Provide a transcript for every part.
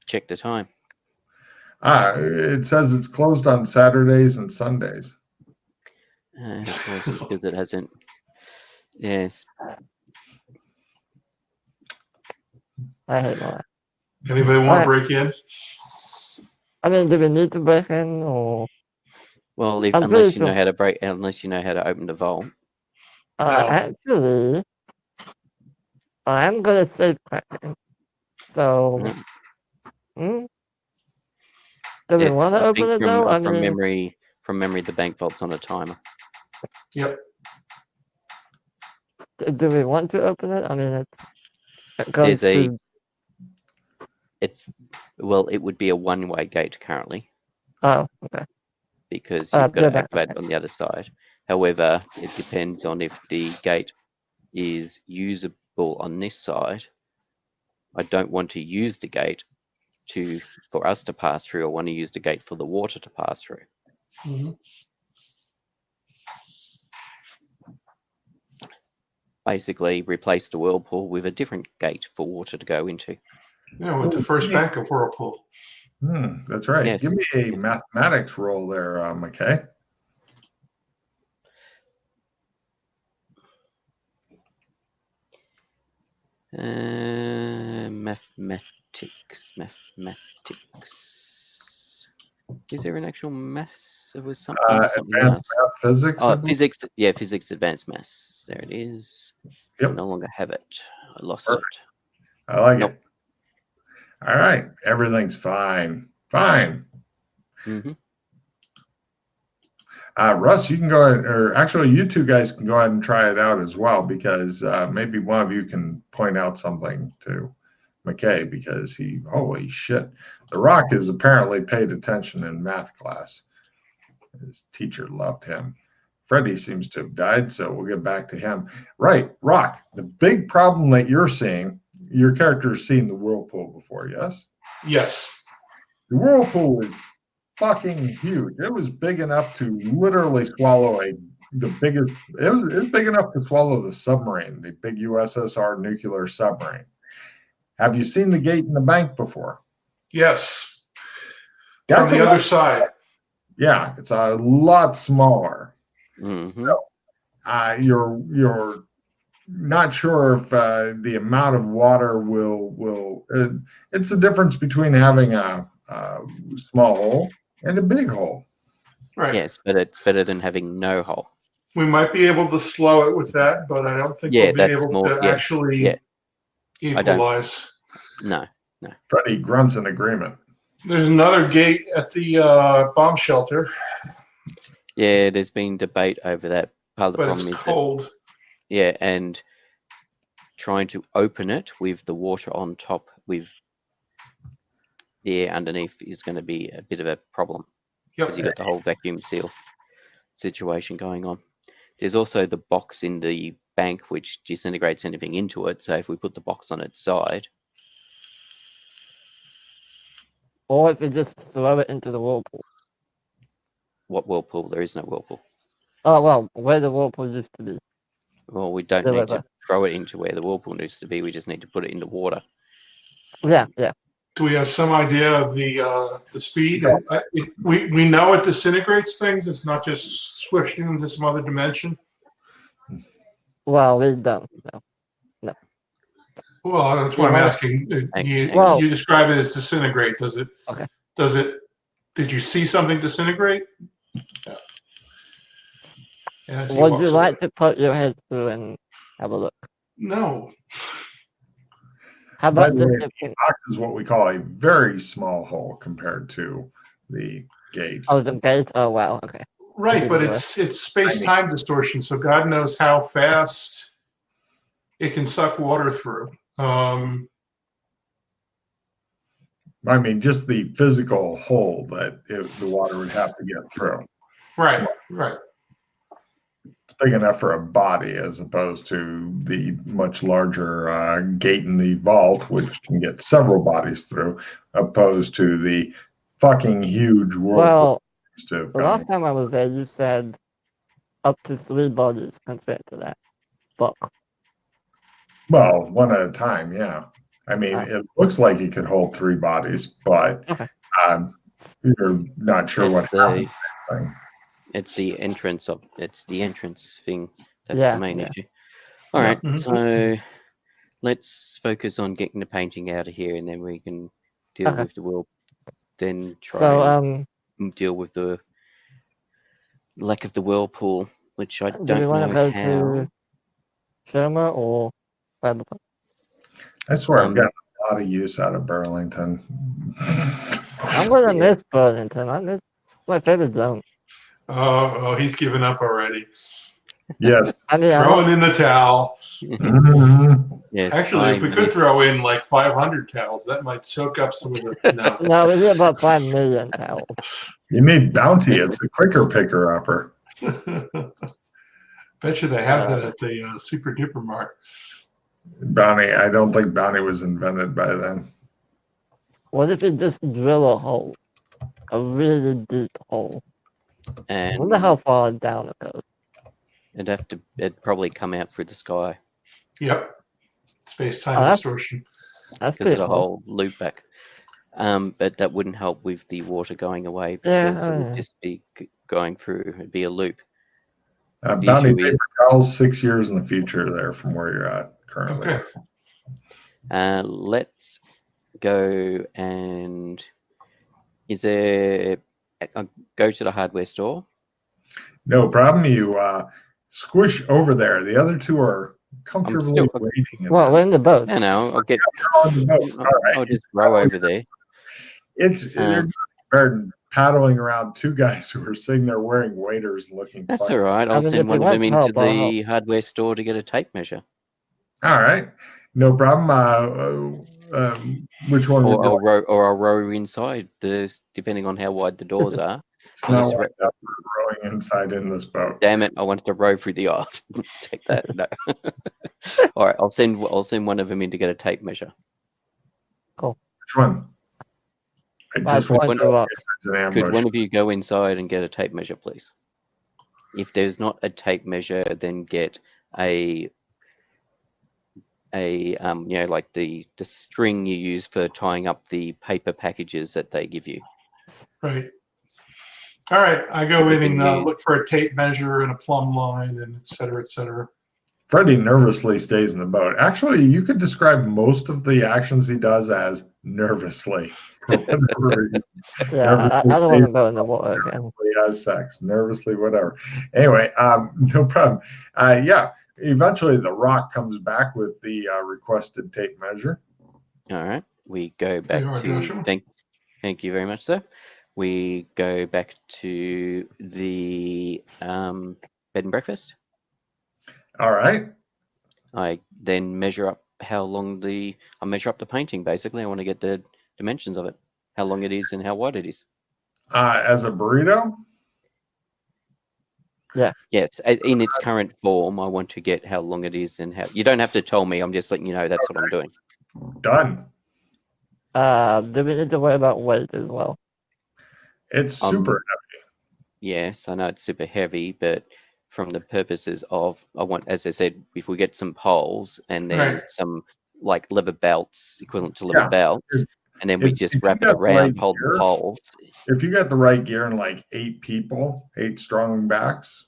check the time. It says it's closed on Saturdays and Sundays. It wasn't because it hasn't. Yes. I hate that. Anybody want to break in? I mean, do we need to break in or? Well, I'm unless pretty you know sure. how to break, unless you know how to open the vault. No. Actually, I'm gonna save cracking. So, Mm. do we It's, want to I open think it though? I from mean, memory, the bank vault's on a timer. Yep. do we want to open it? I mean, it There's goes to. It would be a one-way gate currently Oh, okay. because you've got yeah, to activate it on the other side. However, it depends on if the gate is usable on this side. I don't want to use the gate for us to pass through. I want to use the gate for the water to pass through. Mm-hmm. Basically, replace the whirlpool with a different gate for water to go into. Yeah, with the first bank of Whirlpool. That's right. Yes. Give me a mathematics roll there, McKay. Mathematics. Is there an actual maths? There was something Advanced else. math, physics. Oh, physics. Yeah, physics advanced maths. There it is. Yep. I no longer have it. I lost Perfect. it. I like it. All right. Everything's fine. Fine. Mm-hmm. Russ, you can go ahead, or actually, you two guys can go ahead and try it out as well, because maybe one of you can point out something to McKay, because holy shit, The Rock has apparently paid attention in math class. His teacher loved him. Freddie seems to have died, so we'll get back to him. Right, Rock, the big problem that you're seeing, your character's seen the whirlpool before, yes? Yes. The whirlpool is fucking huge. It was big enough to literally swallow it was big enough to swallow the submarine, the big USSR nuclear submarine. Have you seen the gate in the bank before? Yes. That's from the other side. Yeah, it's a lot smaller. Mm-hmm. So, you're not sure if the amount of water will. It's the difference between having a small hole and a big hole. Right. Yes, but it's better than having no hole. We might be able to slow it with that, but I don't think we'll be able to actually equalize. No. Freddie grunts in agreement. There's another gate at the bomb shelter. Yeah, there's been debate over that. Part of the problem is cold. And trying to open it with the water on top with the air underneath is going to be a bit of a problem. Because you've got the whole vacuum seal situation going on. There's also the box in the bank which disintegrates anything into it. So if we put the box on its side. Or if you just throw it into the whirlpool. What whirlpool? There is no whirlpool. Oh, well, where the whirlpool used to be. Well, we don't need to throw it into where the whirlpool needs to be. We just need to put it into water. Yeah. Do we have some idea of the speed? We know it disintegrates things. It's not just switching into some other dimension. Well, we don't know. No. Well, that's what I'm asking. You describe it as disintegrate. Does it? Okay. Did you see something disintegrate? Yeah, would you like to put your head through and have a look? No. How about the box is what we call a very small hole compared to the gate. Oh, the gate? Oh, wow. Okay. Right, but it's space-time distortion, so God knows how fast it can suck water through. I mean, just the physical hole that the water would have to get through. Right. It's big enough for a body as opposed to the much larger gate in the vault, which can get several bodies through, opposed to the fucking huge whirlpool. Well, the last time I was there, you said up to 3 bodies can fit to that box. Well, one at a time, yeah. I mean, it looks like it could hold 3 bodies, but you're not sure what happened. It's the entrance thing. That's Yeah, the main yeah. issue. All right, Mhm. so let's focus on getting the painting out of here, and then we can deal Okay. with the world. Then try So, and deal with the lack of the whirlpool, which I do we don't want know to go how. to Sherma or Cyberpunk? I swear I've gotten a lot of use out of Burlington. I'm gonna miss Burlington. I miss my favorite zone. Oh, he's given up already. Yes. I mean, Throwing in the towel. Mhm. Yes, Actually, if we could miss- throw in like 500 towels, that might soak up some of the. No. no, we need about 5 million towels. You need bounty. It's a quicker picker upper. Bet you they have that at the Super Duper Mart. Bounty. I don't think bounty was invented by then. What if you just drill a hole? A really deep hole. I and wonder how far down it goes. it'd probably come out through the sky Yep. Space-time that's- distortion. That's because pretty of the cool. whole loop back. But that wouldn't help with the water going away Yeah, because it would just be going through. It'd be a loop. The Bounty issue paper is, towels 6 years in the future there from where you're at currently. Okay. let's go and is there? Go to the hardware store. No problem. You squish over there. The other two are comfortably still- waiting. Well, we're in the boat. No, I'll get. on the boat. All right. I'll just row over there. They're better than paddling around 2 guys who are sitting there wearing waders looking That's funny. all right. I'll mean, send if one you of them want into help, I'll the hardware store to get a tape measure. All right. No problem. Which one? would you like? Or I'll row inside, depending on how wide the doors are. It's I'll not just wide enough for rowing inside in this boat. Damn it! I wanted to row through the ice. Take that. No. All right, I'll send one of them in to get a tape measure. Which one? I just want to know if there's an Could ambush. one of you go inside and get a tape measure, please? If there's not a tape measure, then get a like the string you use for tying up the paper packages that they give you. Right. All right. I go in and Everything look for a tape measure and a plumb line and et cetera, et cetera. Freddie nervously stays in the boat. Actually, you could describe most of the actions he does as nervously. Yeah, I don't want to go in the water again. Nervously has sex, nervously, whatever. Anyway, no problem. Yeah, eventually the rock comes back with the requested tape measure. All right, we go back You are, to Joshua. thank you very much, sir. We go back to the bed and breakfast. All right. I then measure up how long I measure up the painting. Basically, I want to get the dimensions of it, how long it is and how wide it is. As a burrito? Yes, in its current form, I want to get how long it is and how. You don't have to tell me. I'm just letting you know that's what I'm doing. Done. Do we need to worry about weight as well? It's super Yes, I know it's super heavy, but from the purposes of, I want, as I said, if we get some poles and then some like leather belts, equivalent to leather belts, and then we just wrap it around, hold the poles. If you got the right gear and like 8 people, 8 strong backs,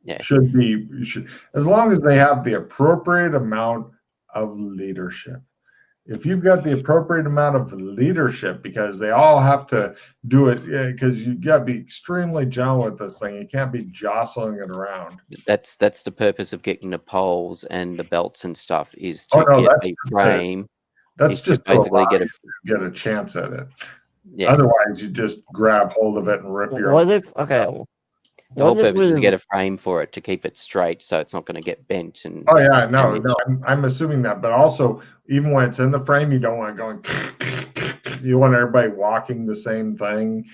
Yeah. should as long as they have the appropriate amount of leadership. If you've got the appropriate amount of leadership, because they all have to do it, because you got to be extremely gentle with this thing. You can't be jostling it around. That's the purpose of getting the poles and the belts and stuff, is to get a frame. That's just basically get a chance at it. Yeah. Otherwise, you just grab hold of it and rip your. What if? Okay. The whole purpose is to get a frame for it to keep it straight, so it's not going to get bent and. Oh yeah, no, I'm assuming that, but also even when it's in the frame, you don't want it going. You want everybody walking the same thing,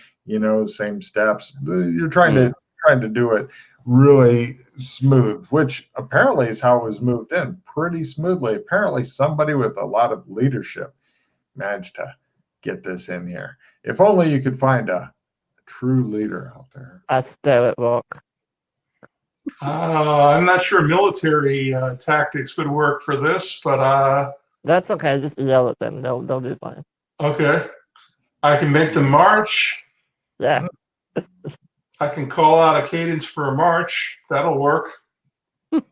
same steps. You're trying to do it really smooth, which apparently is how it was moved in pretty smoothly. Apparently, somebody with a lot of leadership managed to get this in here. If only you could find a true leader out there. I stare at rock. I'm not sure military tactics would work for this, but That's okay. Just yell at them. They'll be fine. Okay. I can make them march. Yeah. I can call out a cadence for a march. That'll work. Okay.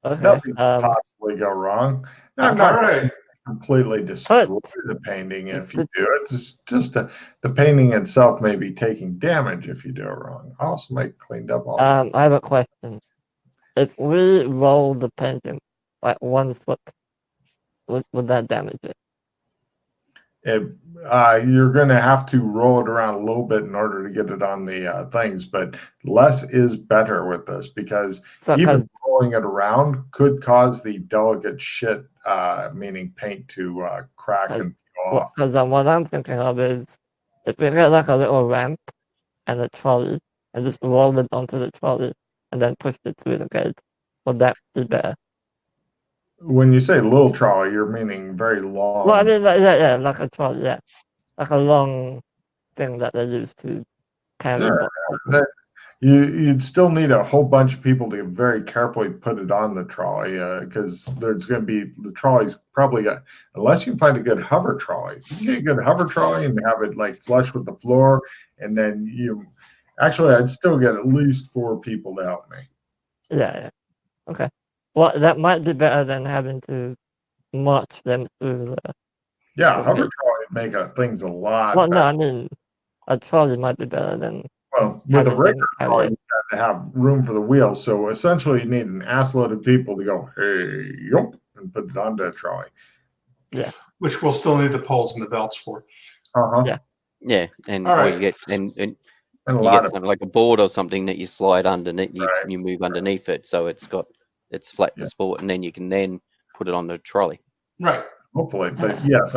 Nothing could possibly go wrong. Now, I'm All not right. completely destroy the painting if you do it. It's just the painting itself may be taking damage if you do it wrong. I also make cleaned up all that. I have a question. If we roll the painting like 1 foot, would that damage it? You're going to have to roll it around a little bit in order to get it on the things, but less is better with this because even rolling it around could cause the delicate shit, meaning paint, to crack and peel off. Because what I'm thinking of is if we get like a little ramp and a trolley and just roll it onto the trolley and then push it through the gate, would that be better? When you say little trolley, you're meaning very long. Well, I mean, yeah, like a trolley, yeah. Like a long thing that they use to carry boxes. You'd still need a whole bunch of people to very carefully put it on the trolley because there's going to be the trolley's probably unless you find a good hover trolley. If you get a good hover trolley and have it like flush with the floor, and then I'd still get at least 4 people to help me. Yeah. Okay. Well, that might be better than having to march them through the... Yeah, hover trolley would make things a lot better. No, I mean, a trolley might be better than... Well, with a regular trolley, you have to have room for the wheels. So essentially, you need an assload of people to go, hey, yup, and put it onto a trolley. Yeah. Which we'll still need the poles and the belts for. Yeah. Yeah, and right. you get and And you get something like a board or something that you slide underneath. You move underneath it, so it's flat to sport, and then you can put it on the trolley. Right. Hopefully, but yes,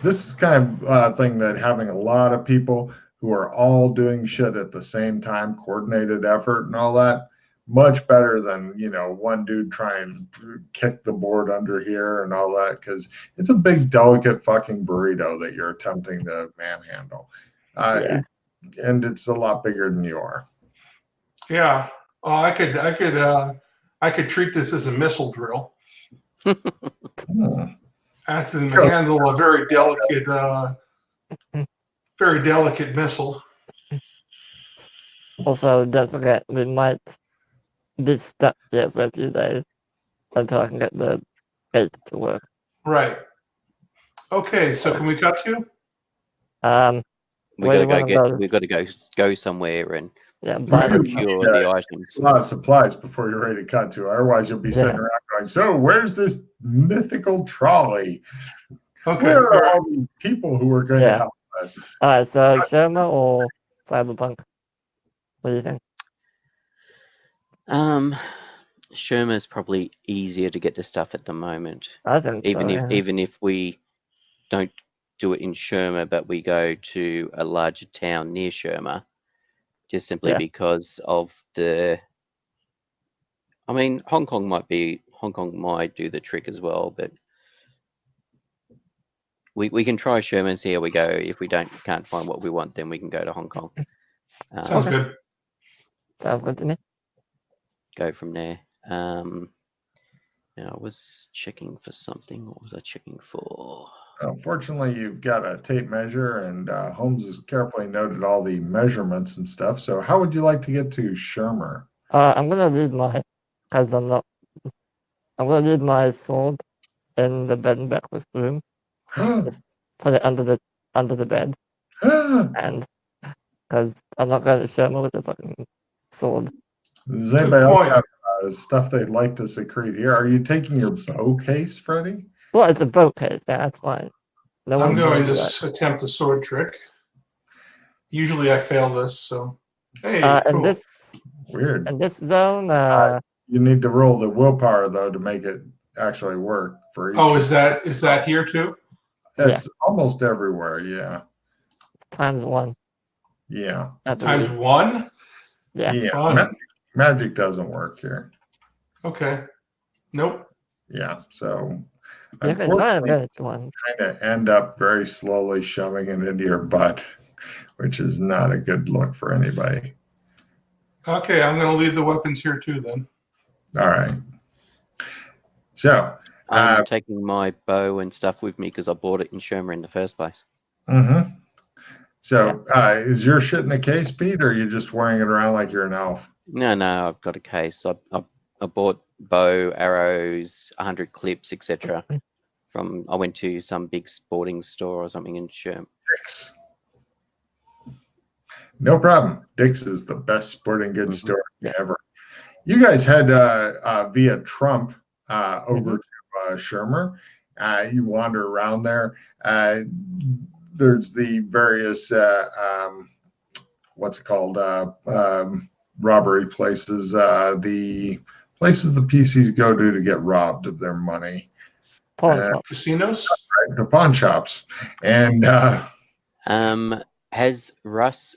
this is kind of thing that having a lot of people who are all doing shit at the same time, coordinated effort and all that, much better than one dude trying to kick the board under here and all that, because it's a big delicate fucking burrito that you're attempting to manhandle. And it's a lot bigger than you are. Yeah. Oh, I could treat this as a missile drill. I can handle a very delicate missile. Also, don't forget, we might be stuck here for a few days until I can get the gate to work. Right. Okay, so can we cut to? We've got to go somewhere and procure the items. A lot of supplies before you're ready to cut to. Otherwise, you'll be sitting around going, so where's this mythical trolley? Okay. Where are all these people who are going to help us? All right, so Sherma or Cyberpunk? What do you think? Sherma's probably easier to get the stuff at the moment. I think even if we don't do it in Sherma, but we go to a larger town near Sherma, just simply because of the... I mean, Hong Kong might do the trick as well, but we can try Sherma and see how we go. If we can't find what we want, then we can go to Hong Kong. Sounds good. Sounds good to me. Go from there. Now I was checking for something. What was I checking for? Fortunately, you've got a tape measure, and Holmes has carefully noted all the measurements and stuff. So, how would you like to get to Shermer? I'm gonna leave my sword in the bed and breakfast room. Just put it under the bed, and because I'm not going to Shermer with the fucking sword. Does anybody else have stuff they'd like to secrete here? Are you taking your bow case, Freddie? Well, it's a bow case. Yeah, that's fine. I'm going to attempt a sword trick. Usually I fail this, so... Hey, cool. Weird. In this zone... you need to roll the willpower, though, to make it actually work for each. Oh, is that here, too? It's almost everywhere, yeah. ×1. Yeah. ×1? Yeah. Magic doesn't work here. Okay. Nope. Yeah, so... You can try to get it kind of end up very slowly shoving it into your butt, which is not a good look for anybody. Okay, I'm going to leave the weapons here too then. All right. So, I'm taking my bow and stuff with me because I bought it in Shermer in the first place. Mm-hmm. So, is your shit in a case, Pete, or are you just wearing it around like you're an elf? No, I've got a case. I bought bow, arrows, 100 clips, etc. I went to some big sporting store or something in Shermer. Dick's. No problem. Dick's is the best sporting goods store ever. You guys had via Trump over to Shermer. You wander around there. There's the various what's it called? Robbery places. The places the PCs go to get robbed of their money. Pawn shop. Casinos? Right, the pawn shops. And has Russ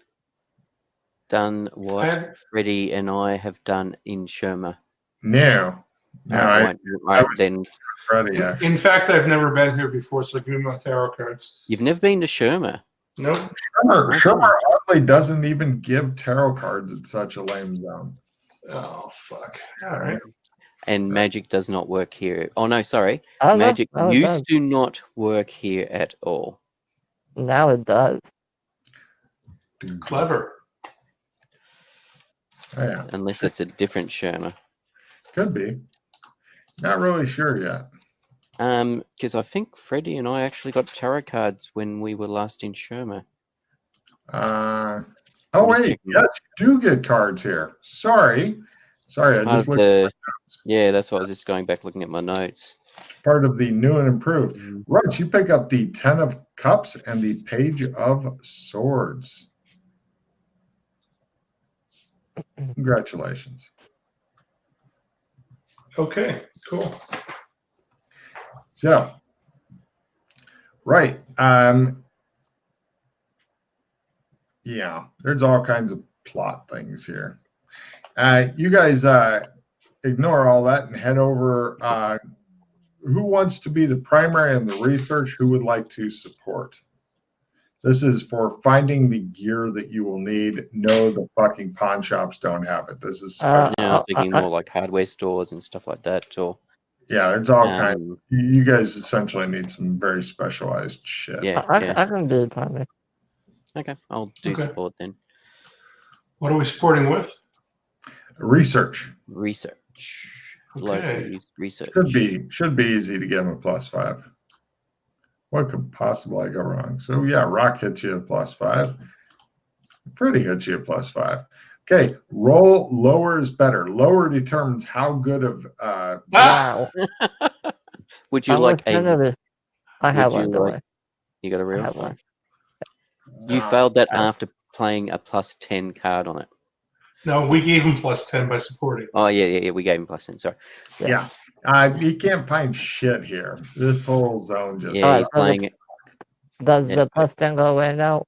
done what Freddie and I have done in Shermer? No. Then Freddie, in fact, I've never been here before, so give me my tarot cards. You've never been to Shermer? Nope. Shermer oddly doesn't even give tarot cards at such a lame zone. Oh, fuck. All right. And magic does not work here. Oh, no, sorry. Oh, Magic no, used to not work here at all. Now it does. Clever. Yeah. Unless it's a different Shermer. Could be. Not really sure yet. Because I think Freddie and I actually got tarot cards when we were last in Shermer. Oh, wait. Yes, you do get cards here. Sorry, I just looked at my notes. Yeah, that's why I was just going back looking at my notes. Part of the new and improved. Right, you pick up the 10 of Cups and the Page of Swords. Congratulations. Okay, cool. So, right. Yeah, there's all kinds of plot things here. You guys ignore all that and head over. Who wants to be the primary in the research? Who would like to support? This is for finding the gear that you will need. No, the fucking pawn shops don't have it. This is special. I'm thinking more like hardware stores and stuff like that. Or yeah, there's all kinds. You guys essentially need some very specialized shit. Yeah, I can do the primary. Okay, I'll do support then. What are we supporting with? Research. Okay. Research. Should be easy to give him a +5. What could possibly go wrong? So yeah, Rock hits you a +5. Freddie hits you a +5. Okay, roll lower is better. Lower determines how good of Wow. Would you like a? I have one. You got a real? I have one. You failed that after playing a +10 card on it. No, we gave him +10 by supporting. Oh yeah. We gave him +10. Sorry. Yeah. You can't find shit here. This whole zone just. Yeah, he's playing it. Does the +10 go away now?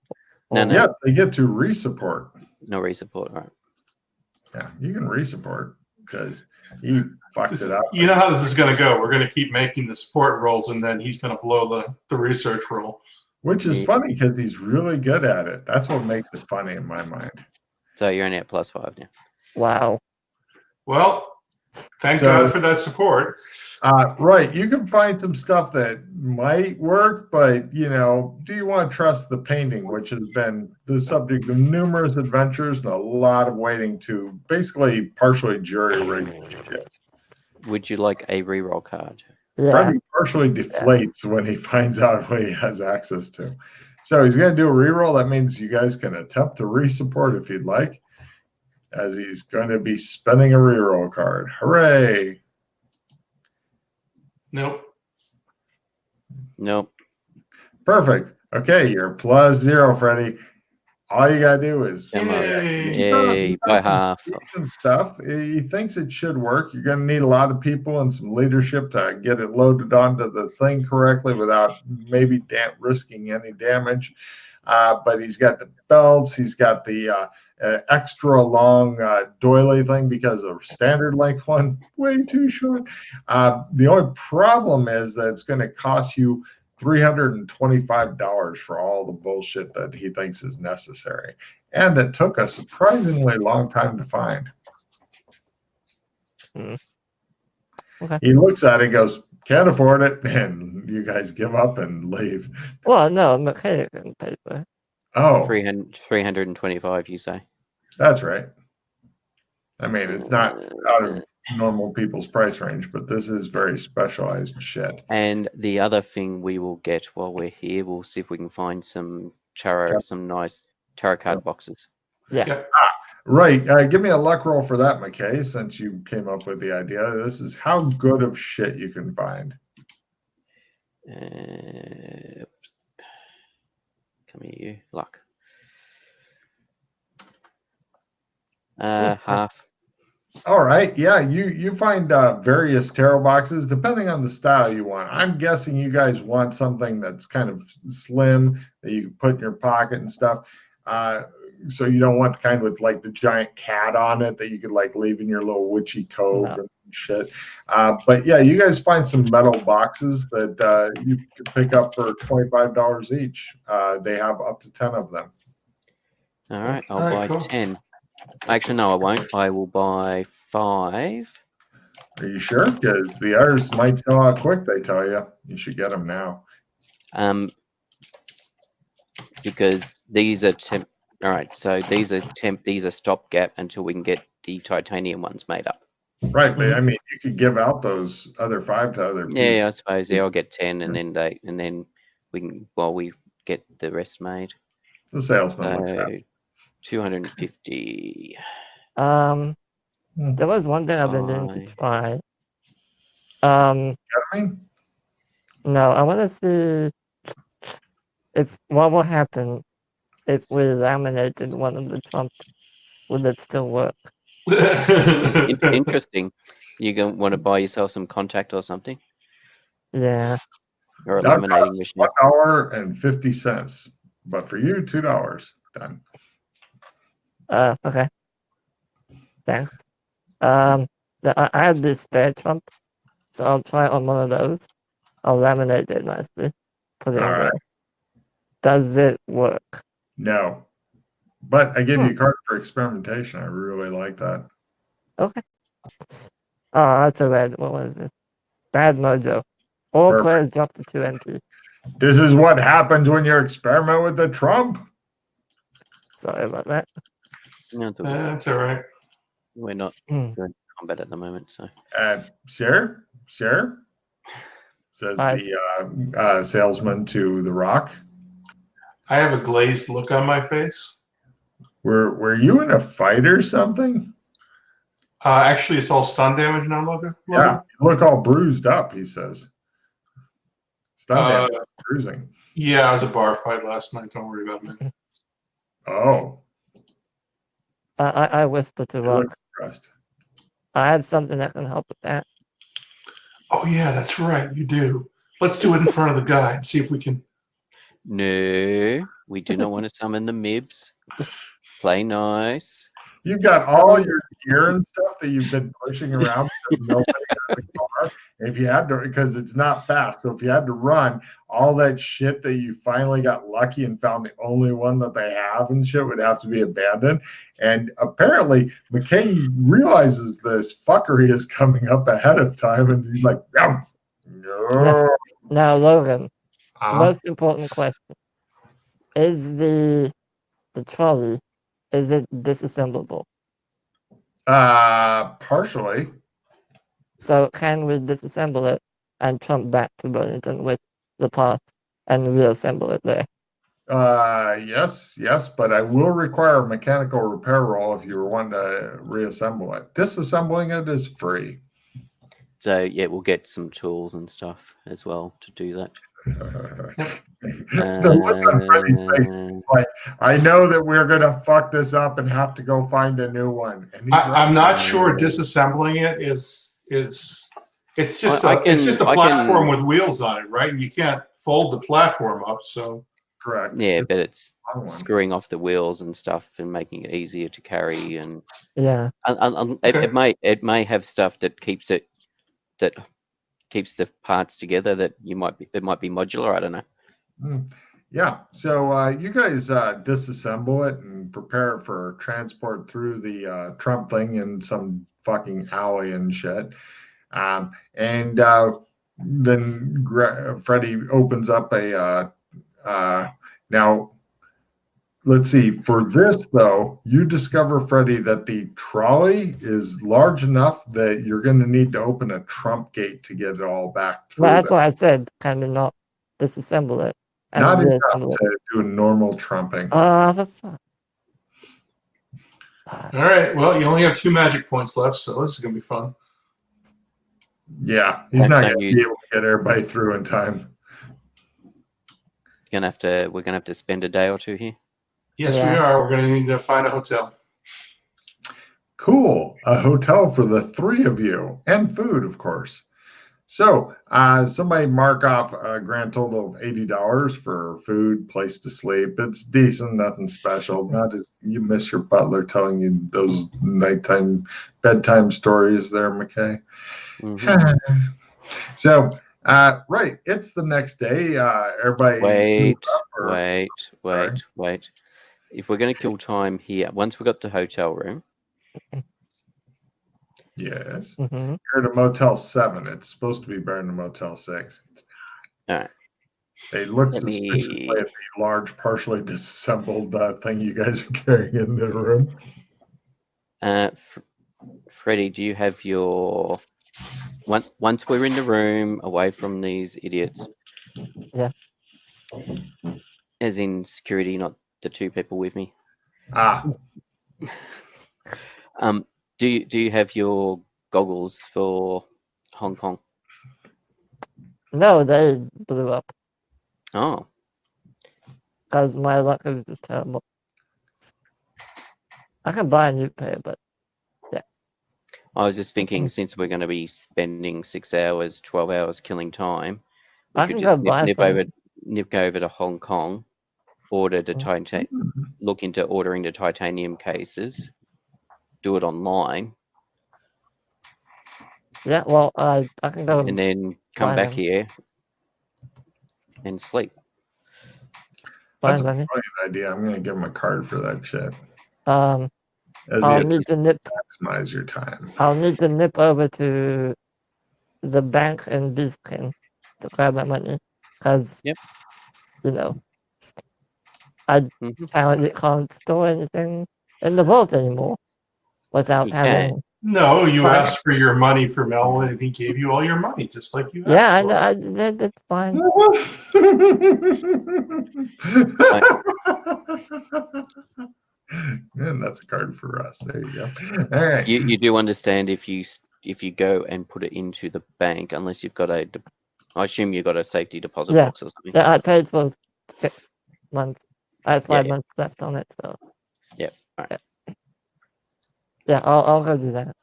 No. Yes, they get to resupport. No resupport. All right. Yeah, you can resupport because he fucked it up. You know how this is going to go. We're going to keep making the support rolls, and then he's going to blow the research roll. Which is funny because he's really good at it. That's what makes it funny in my mind. So you're only at +5 now. Wow. Well, thank God for that support. Right. You can find some stuff that might work, but, do you want to trust the painting, which has been the subject of numerous adventures and a lot of waiting to basically partially jury-rigged shit. Would you like a reroll card? Yeah. Freddie partially deflates when he finds out what he has access to. So he's going to do a reroll. That means you guys can attempt to resupport if you'd like, as he's going to be spending a reroll card. Hooray! Nope. Perfect. Okay, you're +0, Freddie. All you gotta do is Yay, by half. Some stuff. He thinks it should work. You're gonna need a lot of people and some leadership to get it loaded onto the thing correctly without maybe risking any damage. But he's got the belts. He's got the extra long doily thing because a standard length one way too short. The only problem is that it's going to cost you $325 for all the bullshit that he thinks is necessary, and it took a surprisingly long time to find. Okay. He looks at it and goes, can't afford it, and you guys give up and leave. Well, no, McKay can pay for it. Oh, 325, you say? that's right. I mean, it's not out of normal people's price range, but this is very specialized shit. And the other thing we will get while we're here, we'll see if we can find some some nice tarot card boxes. Yeah. Right. Give me a luck roll for that, McKay, since you came up with the idea. This is how good of shit you can find. Come here, you. Luck. Half. All right. Yeah, you find various tarot boxes depending on the style you want. I'm guessing you guys want something that's kind of slim that you can put in your pocket and stuff. So you don't want the kind with like the giant cat on it that you could like leave in your little witchy cove and shit. But yeah, you guys find some metal boxes that you can pick up for $25 each. They have up to 10 of them. All right, I'll buy 10. Actually, no, I won't. I will buy 5. Are you sure? Because the others might sell out quick, they tell you. You should get them now. Because these are all right, so these are stopgap until we can get the titanium ones made up. Right, but I mean, you could give out those other 5 to other people. Yeah, I suppose. Yeah, I'll get 10, and then we can we get the rest made. The salesman looks happy. 250. There was one thing I've been meaning to try. No, I want to see if what will happen if we laminated one of the Trump. Would it still work? Interesting. You gonna want to buy yourself some contact or something? Yeah. Or a laminating machine. $1.50, but for you, $2. Done. Okay. Thanks. I have this spare Trump, so I'll try on one of those. I'll laminate it nicely. Put it in there. Does it work? No. But I gave you a card for experimentation. I really like that. Okay. Oh, that's a red. What was this? Bad mojo. All players drop to 2 MP. This is what happens when you experiment with the Trump. Sorry about that. No, that's all right. We're not doing combat at the moment, so. Sure, says the salesman to the Rock. I have a glazed look on my face. Were you in a fight or something? Actually, it's all stun damage now, Logan. Yeah, you look all bruised up, he says. Stun damage, bruising. Yeah, it was a bar fight last night. Don't worry about me. Oh. I whispered to Rock. I have something that can help with that. Oh, yeah, that's right. You do. Let's do it in front of the guy and see if we can. No, we do not want to summon the Mibs. Play nice. You've got all your gear and stuff that you've been pushing around because nobody has a car. If you had to, because it's not fast. So if you had to run, all that shit that you finally got lucky and found the only one that they have and shit would have to be abandoned. And apparently McKay realizes this fuckery is coming up ahead of time, and he's like, no. Now, Logan, most important question. Is the trolley, is it disassemblable? Partially. So can we disassemble it and jump back to Burlington with the parts and reassemble it there? Yes, but I will require a mechanical repair roll if you want to reassemble it. Disassembling it is free. So yeah, we'll get some tools and stuff as well to do that. The look on Freddy's face is like, I know that we're gonna fuck this up and have to go find a new one. And I'm not sure disassembling it is it's just a platform with wheels on it, right? And you can't fold the platform up, so correct. Yeah, but it's screwing off the wheels and stuff and making it easier to carry, and it may have stuff that keeps the parts together that it might be modular. I don't know. Yeah, so you guys disassemble it and prepare it for transport through the Trump thing in some fucking alley and shit. And then Freddie opens up a. Now, let's see. For this though, you discover, Freddie, that the trolley is large enough that you're going to need to open a trump gate to get it all back through. No, that's what I said. Kind of not disassemble it. And Not enough reassemble it. to do a normal trumping. For fuck. All right. Well, you only have 2 magic points left, so this is gonna be fun. Yeah, he's not going to be able to get everybody through in time. We're gonna have to spend a day or two here. Yes, Yeah. we are. We're gonna need to find a hotel. Cool. A hotel for the 3 of you, and food, of course. So, somebody mark off a grand total of $80 for food, place to sleep. It's decent, nothing special. Not as you miss your butler telling you those nighttime bedtime stories there, McKay. Mm-hmm. So, right, it's the next day. Everybody. Wait. If we're going to kill time here, once we got the hotel room. Yes. Mm-hmm. You're at a Motel 7. It's supposed to be better than a Motel 6. It's All right. They look suspiciously at the large, partially disassembled thing you guys are carrying in the room. Freddie, do you have your... Once we're in the room, away from these idiots... Yeah. As in security, not the 2 people with me. Do you have your goggles for Hong Kong? No, they blew up. Oh. Because my luck is just terrible. I can buy a new pair, but yeah. I was just thinking, since we're going to be spending 6 hours, 12 hours killing time, we could just nip over to Hong Kong, order the look into ordering the titanium cases, do it online. Yeah, well, I can go and then come back here and sleep. That's a brilliant idea. I'm going to give him a card for that shit. I'll need to maximize your time. I'll need to nip over to the bank in Biscayne to grab my money, because you know, I apparently can't store anything in the vault anymore without having. No, you asked for your money from Elwin, and he gave you all your money, just like you asked. Yeah, I know. That's fine. And that's a card for us. There you go. All right. You do understand if you go and put it into the bank, unless you've got I assume you've got a safety deposit box or something. Yeah, I paid for 6 months. I have 5 months left on it, so. Yeah. All right. Yeah, I'll go do that.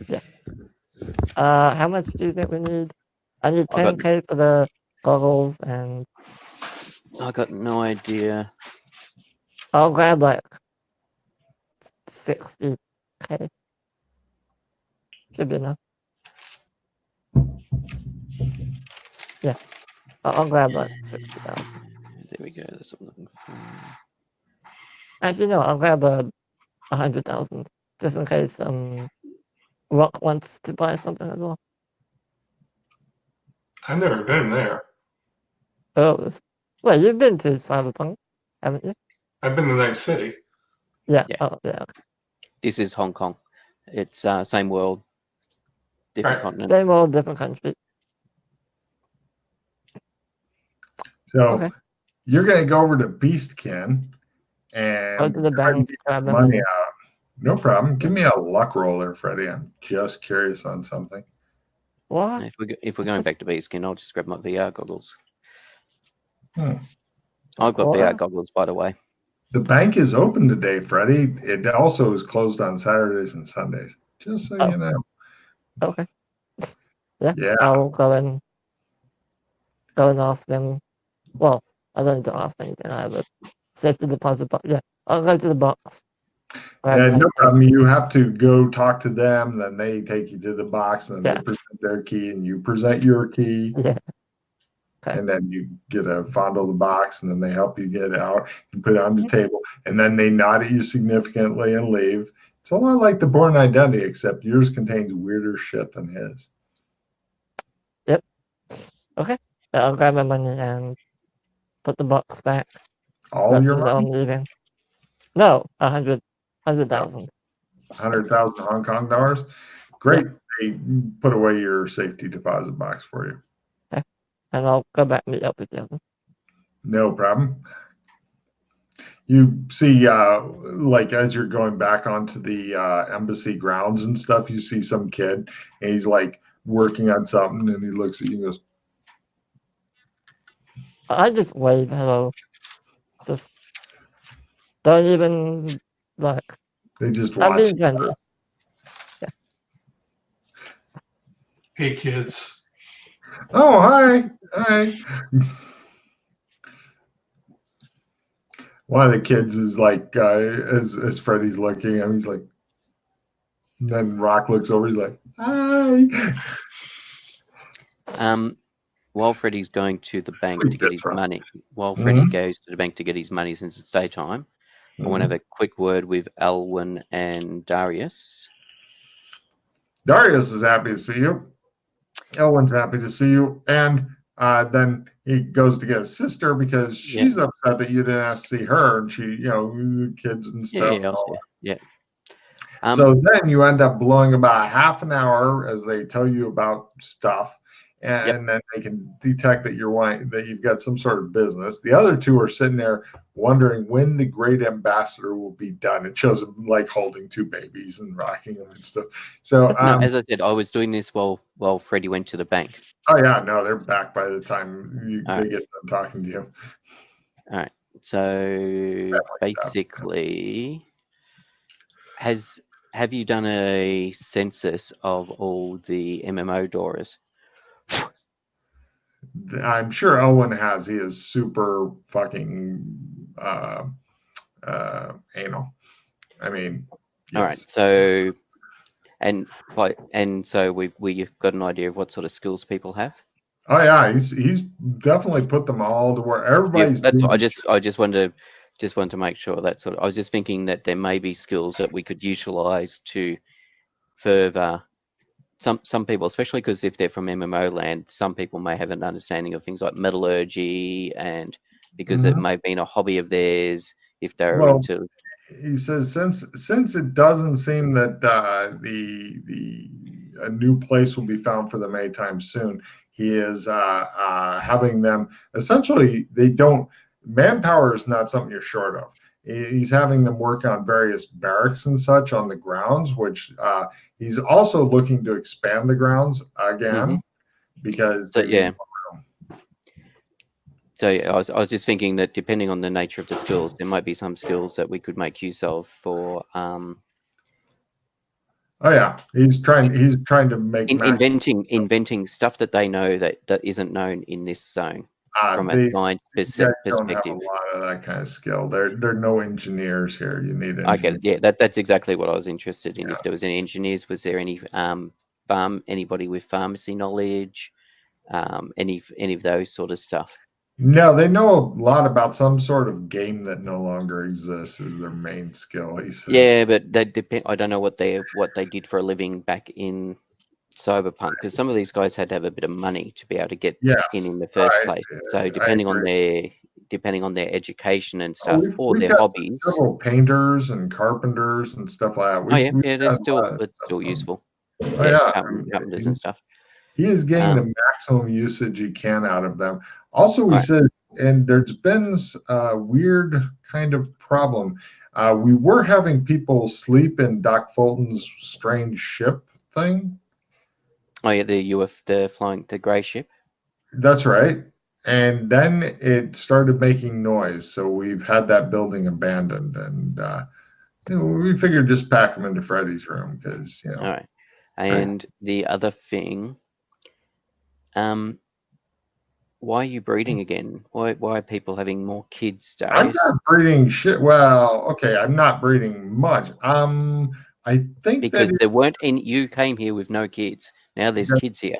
Yeah. How much do you think we need? I need 10K for the goggles, and I got no idea. I'll grab like 60K. Should be enough. Yeah, I'll grab like 60,000. There we go. That's what I'm looking for. Actually, no, I'll grab 100,000 just in case Rock wants to buy something as well. I've never been there. Oh, well, you've been to Cyberpunk, haven't you? I've been to Night City. Yeah. Oh, yeah. Okay. This is Hong Kong. It's same world, different continent. Same world, different country. So you're going to go over to Beastkin and go to the bank, grab money out. No problem. Give me a luck roller, Freddie. I'm just curious on something. What? If we're going back to Beastkin, I'll just grab my VR goggles. I've got VR goggles, by the way. The bank is open today, Freddie. It also is closed on Saturdays and Sundays. Just so you know. Okay. Yeah. I'll go and ask them. Well, I don't need to ask anything. I have a safety deposit box. Yeah, I'll go to the box. No problem. You have to go talk to them, then they take you to the box, and then they present their key, and you present your key. Yeah. Okay. And then you get to fondle the box, and then they help you get it out and put it on the table, and then they nod at you significantly and leave. It's a lot like the Bourne Identity, except yours contains weirder shit than his. Okay. So I'll grab my money and put the box back. All Let your them know money? I'm leaving. No, 100,000. 100,000 Hong Kong dollars? Great. They put away your safety deposit box for you. Okay. And I'll go back and meet up with you. No problem. You see, like as you're going back onto the embassy grounds and stuff, you see some kid and he's like working on something and he looks at you and goes, I just wave hello. Just don't even like. they just I'm watch. being friendly. Hey, kids. Oh, hi. Hi. One of the kids is like, as Freddy's looking at him, he's like, and then Rock looks over, he's like, hi. While Freddie's going to the bank to get his money, while Mhm. Freddie goes to the bank to get his money since it's daytime, I want to have a quick word with Elwyn and Darius. Darius is happy to see you. Elwyn's happy to see you. And then he goes to get his sister because she's upset that you didn't ask to see her. And she, kids and stuff. Yeah. So then you end up blowing about half an hour as they tell you about stuff. And then they can detect that that you've got some sort of business. The other two are sitting there wondering when the great ambassador will be done. It shows them like holding two babies and rocking them and stuff. So no, as I said, I was doing this while Freddie went to the bank. Oh yeah, no, they're back by the time they get done talking to you. All right. So basically, have you done a census of all the MMO doors? I'm sure Elwyn has. He is super fucking anal. I mean, yes. All right. So, so we've got an idea of what sort of skills people have. Oh yeah, he's definitely put them all to where everybody's. Yeah, that's I just wanted to make sure that sort of. I was just thinking that there may be skills that we could utilize to further. Some people, especially because if they're from MMO land, some people may have an understanding of things like metallurgy, and because it may have been a hobby of theirs, if they're into. He says since it doesn't seem that a new place will be found for them anytime soon, he is having them essentially. Manpower is not something you're short of. He's having them work on various barracks and such on the grounds, which he's also looking to expand the grounds again because So I was just thinking that depending on the nature of the skills, there might be some skills that we could make use of for. Oh yeah, he's trying to make inventing stuff that they know that isn't known in this zone from a science perspective. Don't have a lot of that kind of skill. There are no engineers here. You need. I get it. Yeah, that's exactly what I was interested in. Yeah. If there was any engineers, was there any anybody with pharmacy knowledge, any of those sort of stuff? No, they know a lot about some sort of game that no longer exists is their main skill. He says. Yeah, but that depend. I don't know what they did for a living back in Cyberpunk, because some of these guys had to have a bit of money to be able to get in the first place. So depending on their education and stuff, or their hobbies. Several painters and carpenters and stuff like that. It's still useful. Carpenters and stuff. He is getting the maximum usage he can out of them. Also, he says, and there's been a weird kind of problem. We were having people sleep in Doc Fulton's strange ship thing. Oh yeah, the grey ship. That's right. And then it started making noise, so we've had that building abandoned, and we figured just pack them into Freddy's room because All right. And the other thing, why are you breeding again? Why are people having more kids, Darius? I'm not breeding shit. Well, okay, I'm not breeding much. I think because there weren't any. You came here with no kids. Now there's kids here.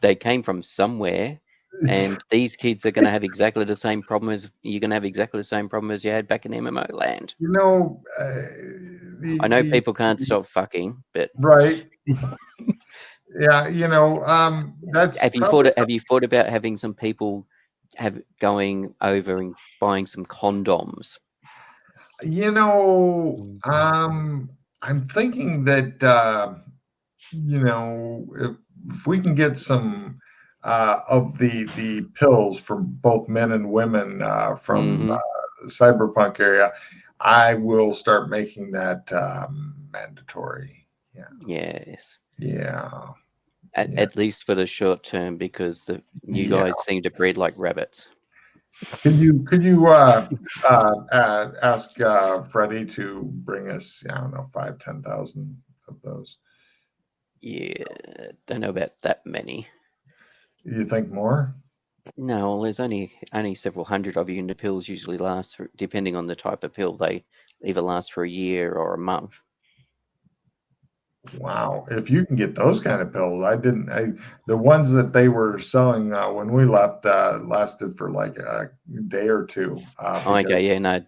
They came from somewhere, and these kids are going to have exactly the same problem as you're going to have exactly the same problem as you had back in MMO land. I know people can't stop fucking, but right. Yeah, that's Have you probably thought about having some people going over and buying some condoms? I'm thinking that if we can get some of the pills from both men and women from Mhm. the cyberpunk area, I will start making that mandatory. Yeah, Yes. yeah, At least for the short term, because you yeah. guys seem to breed like rabbits. Could you ask Freddie to bring us, I don't know, 5,000-10,000 of those? Yeah, don't know about that many. You think more? No, well, there's only several hundred of you, and the pills usually last for, depending on the type of pill, they either last for a year or a month. Wow, if you can get those kind of pills, the ones that they were selling when we left lasted for like a day or two. Oh, okay, yeah, no,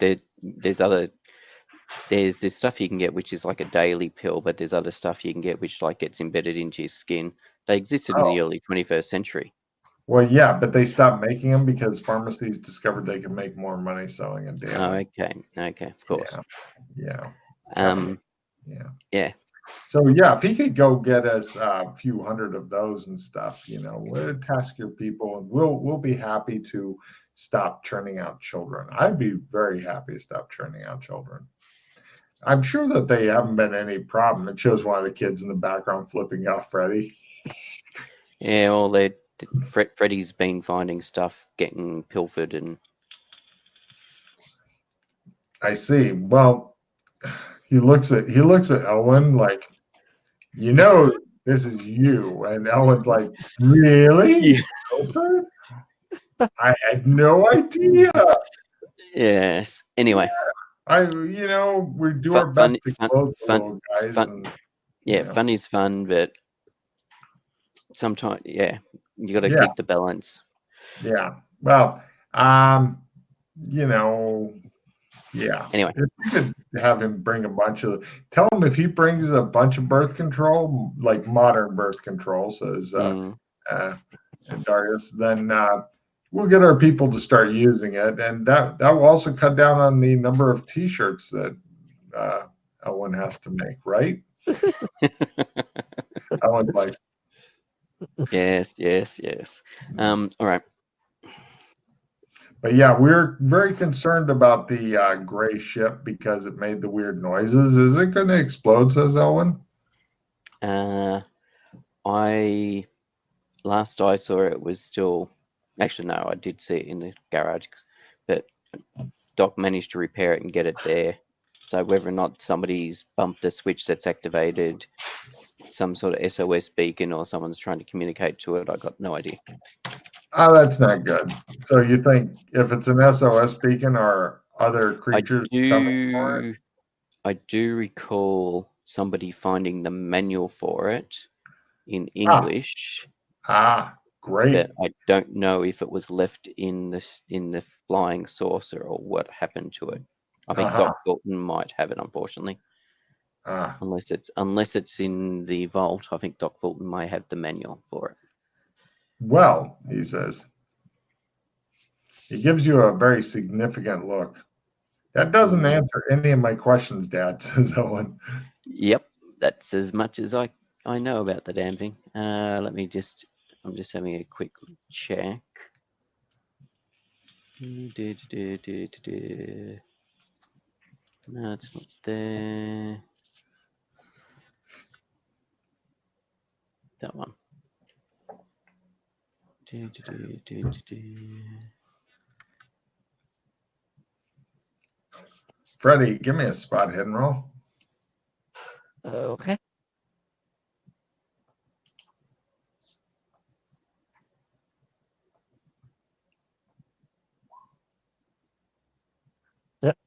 there's this stuff you can get which is like a daily pill, but there's other stuff you can get which like gets embedded into your skin. They existed in the early 21st century. Well, yeah, but they stopped making them because pharmacies discovered they could make more money selling it daily. Oh, okay, of course. Yeah. Yeah. Yeah. So yeah, if he could go get us a few hundred of those and stuff, we'll task your people, and we'll be happy to stop churning out children. I'd be very happy to stop churning out children. I'm sure that they haven't been any problem. It shows one of the kids in the background flipping off Freddy. Yeah, well, Freddy's been finding stuff getting pilfered, and I see. Well, he looks at Elwyn like, this is you, and Elwyn's like, really? Yeah. Pilfered? I had no idea. Yes. Anyway, we do our best to close the little guys. fun. Fun is fun, but sometimes, you got to keep the balance. Yeah. Well, yeah. Anyway, if you could have him bring tell him if he brings a bunch of birth control, like modern birth control, says Darius, then we'll get our people to start using it, and that will also cut down on the number of T-shirts that Elwyn has to make, right? Elwyn's like, yes. All right. But yeah, we're very concerned about the gray ship because it made the weird noises. Is it going to explode, says Elwyn? Last I saw it was still, actually no, I did see it in the garage, but Doc managed to repair it and get it there. So whether or not somebody's bumped a switch that's activated some sort of SOS beacon or someone's trying to communicate to it, I got no idea. Oh, that's not good. So you think if it's an SOS beacon or other creatures coming for it? I do recall somebody finding the manual for it in English. Great. But I don't know if it was left in the flying saucer or what happened to it. I think Doc Fulton might have it, unfortunately. Unless it's in the vault, I think Doc Fulton may have the manual for it. Well, he says, he gives you a very significant look. That doesn't answer any of my questions, Dad, says Owen. Yep, that's as much as I know about the damn thing. I'm just having a quick check. No, it's not there. That one. Freddie, give me a spot hidden roll. Okay. Yep.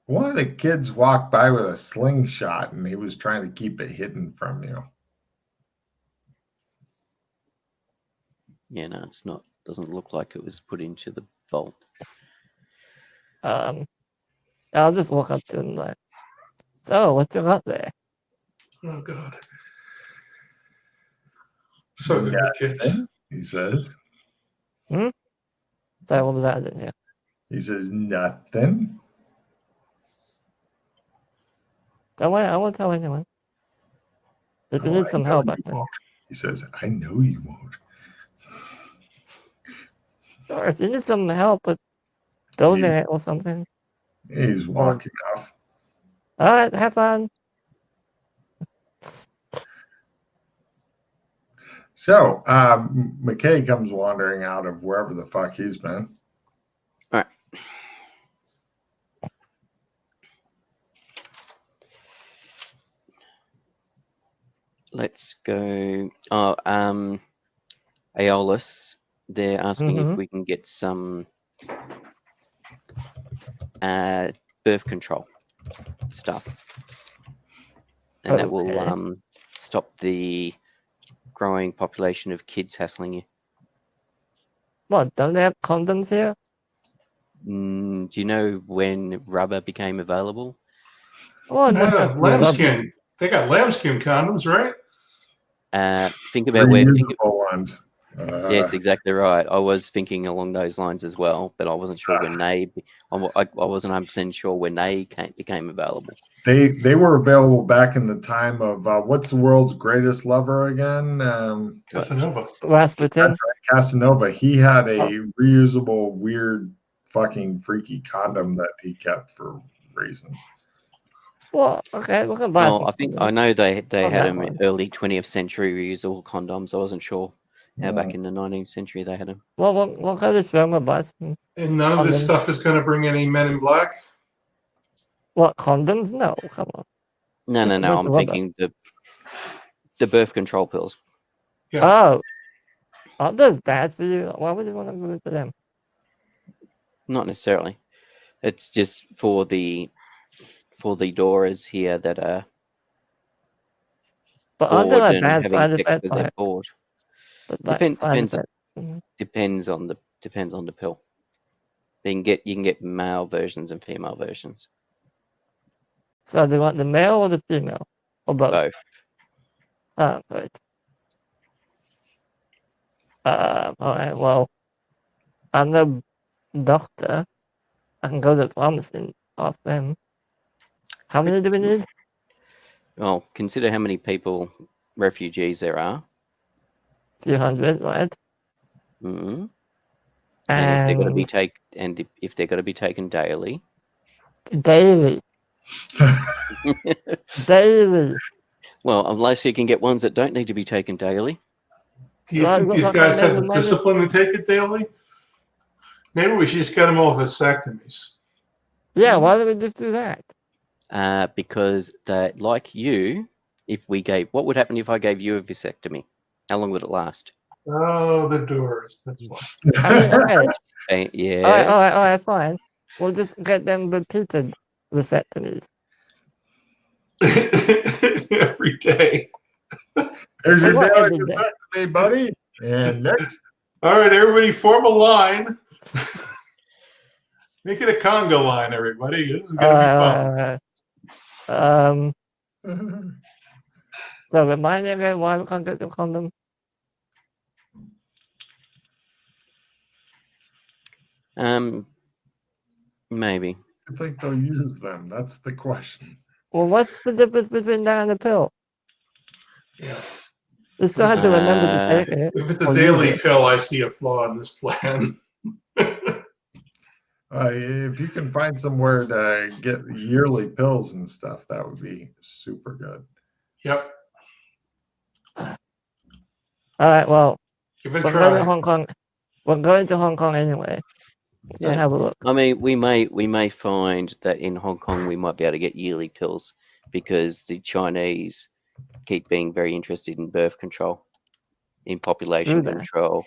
One of the kids walked by with a slingshot and he was trying to keep it hidden from you. Yeah, no, it's not. Doesn't look like it was put into the vault. I'll just walk up to him like, so what you got there? Oh God. So good with kids. He says. Sorry, what was that? Yeah. He says nothing. Don't worry, I won't tell anyone. If you Oh, need I some know help, you I can. won't. He says, I know you won't. Or if you need some help with donate or something. He's walking off. All right, have fun. So, McKay comes wandering out of wherever the fuck he's been. All right. Let's go. Aeolus, they're asking if we can get some birth control stuff, and that will stop the growing population of kids hassling you. What, don't they have condoms here? Do you know when rubber became available? Oh, Yeah, lambskin. They got lambskin condoms, right? Think about where. Reusable ones. Yes, exactly right. I was thinking along those lines as well, but I wasn't sure when they. I wasn't 100% sure when they became available. They were available back in the time of what's the world's greatest lover again? Casanova. Rasputin. Casanova. He had a reusable, weird, fucking freaky condom that he kept for reasons. Well, okay, we can buy. Well, I know they had them in early 20th century reusable condoms. I wasn't sure how back in the 19th century they had them. Well, we'll go to Sherma bus. And none of this stuff is going to bring any Men in Black? What, condoms? No, come on. No. I'm thinking the birth control pills. Yeah. Oh, that's bad for you. Why would you want to go into them? Not necessarily. It's just for the Doras here that are But bored like and bad having side sex effects, because they're bored. Depends on the pill. You can get male versions and female versions. So do you want the male or the female? Or both? Both. Right. Alright, well, I'm the doctor. I can go to the pharmacy and ask them. How many do we need? Well, consider how many refugees there are. A few hundred, right? Mm-hmm. And if they're going to be taken daily. Daily. Daily. Well, unless you can get ones that don't need to be taken daily. Do you think these guys have the discipline to take it daily? Maybe we should just get them all vasectomies. Yeah, why do we just do that? Because like you, what would happen if I gave you a vasectomy? How long would it last? Oh, the doors. That's why. I mean, okay. Yes. All right, fine. We'll just get them repeated vasectomies. Every day. There's your daily vasectomy, buddy. And next. All right, everybody, form a line. Make it a conga line, everybody. This is gonna be fun. So remind me again why we can't get the condom. Maybe. I think they'll use them. That's the question. Well, what's the difference between that and the pill? Yeah. You still have to remember to take it. If it's a daily pill, I see a flaw in this plan. If you can find somewhere to get yearly pills and stuff, that would be super good. Yep. All right. Well, give it a we're try. going to Hong Kong. We're going to Hong Kong anyway. Yeah. Have a look. I mean, we may find that in Hong Kong we might be able to get yearly pills because the Chinese keep being very interested in birth control, in population control.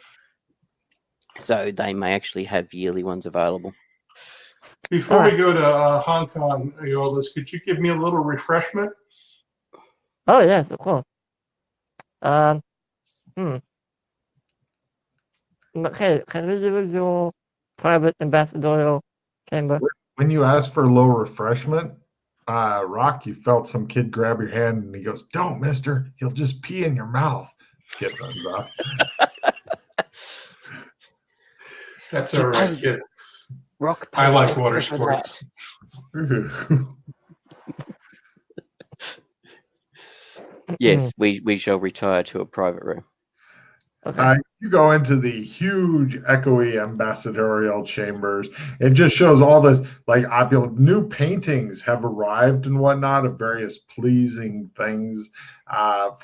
So they may actually have yearly ones available. Before we go to Hong Kong, Aeolus, could you give me a little refreshment? Oh yes, of course. Okay, can we use your private ambassadorial chamber? When you ask for a little refreshment, Rock, you felt some kid grab your hand and he goes, "Don't, mister. He'll just pee in your mouth." Kid runs off. That's all right, kid. Rock, I paper, like water scissors for that. sports. Yes, we shall retire to a private room. Okay. You go into the huge echoey ambassadorial chambers. It just shows all this like opulent new paintings have arrived and whatnot of various pleasing things. There's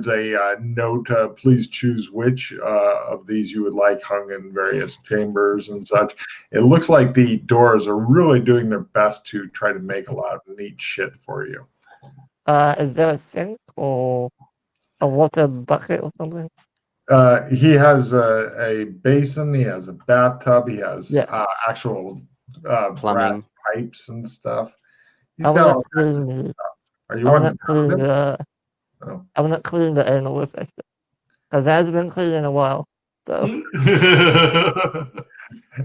a note. Please choose which of these you would like hung in various chambers and such. It looks like the doors are really doing their best to try to make a lot of neat shit for you. Is there a sink or a water bucket or something? He has a basin. He has a bathtub. He has actual Plumbing. brass pipes and stuff. He's I got want all to clean kinds of the. stuff. Are I you want wanting to clean to the. Oh. I want to clean the anal effect because it hasn't been clean in a while. So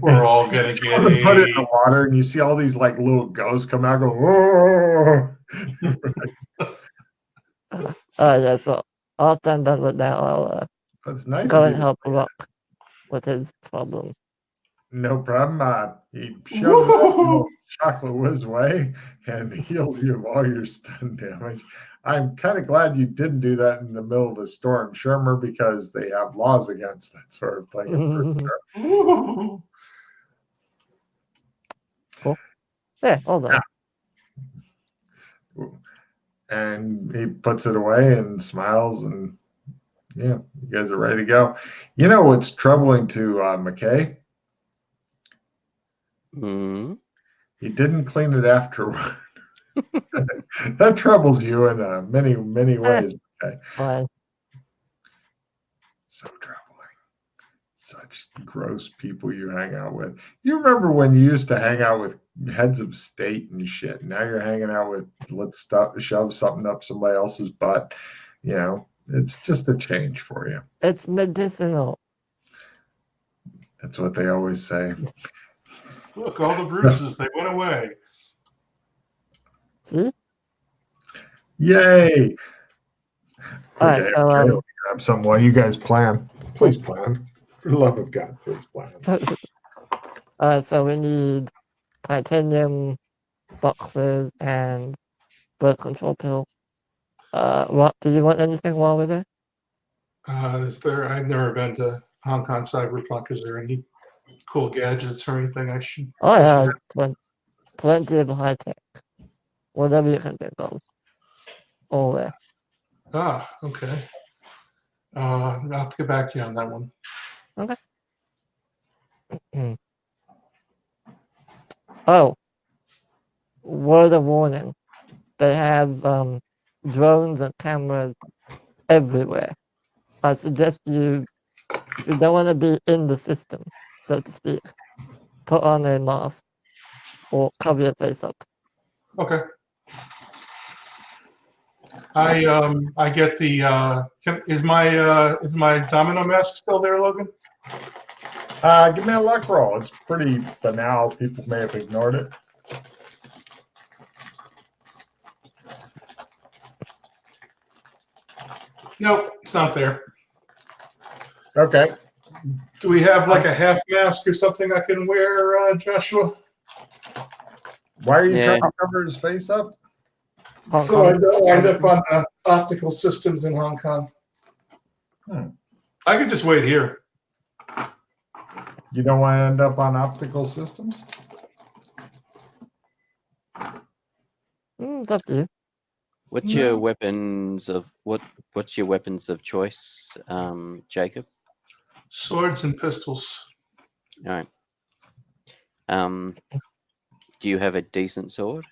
We're all gonna get Put it in the AIDS. water, and you see all these like little ghosts come out, go. Whoa! yeah. So after I'm done with that, I'll That's nice. go of and you. help Rock with his problem. No problem. He shoved that little chocolate whiz way and healed you of all your stun damage. I'm kind of glad you didn't do that in the middle of a storm, Shermer, because they have laws against that sort of thing. I'm pretty sure. Cool. Yeah, hold on. And he puts it away and smiles, and yeah, you guys are ready to go. You know what's troubling to McKay? Mm. He didn't clean it afterward. That troubles you in many, many ways. Okay. Fine. So troubling. Such gross people you hang out with. You remember when you used to hang out with heads of state and shit? Now you're hanging out with let's shove something up somebody else's butt. You know, it's just a change for you. It's medicinal. That's what they always say. Look, all the bruises, they went away. See? Yay! All right, so I'll grab some while you guys plan. Please plan. For the love of God, please plan. so we need titanium boxes and birth control pill. What do you want anything while we're there? I've never been to Hong Kong Cyberpunk. Is there any cool gadgets or anything I should? Oh yeah, plenty of high tech. Whatever you can think of. All there. Ah, okay. I'll have to get back to you on that one. Okay. Oh. Word of warning. They have drones and cameras everywhere. I suggest if you don't want to be in the system, so to speak, put on a mask or cover your face up. Okay. I get the is my domino mask still there, Logan? Give me a luck roll. It's pretty banal. People may have ignored it. Nope, it's not there. Okay. Do we have like a half mask or something I can wear, Joshua? Why are you trying to cover his face up? So I don't wind up on optical systems in Hong Kong. I could just wait here. You don't want to end up on optical systems? It's up to you. What's your weapons of what's your weapons of choice, Jacob? Swords and pistols. All right. Do you have a decent sword?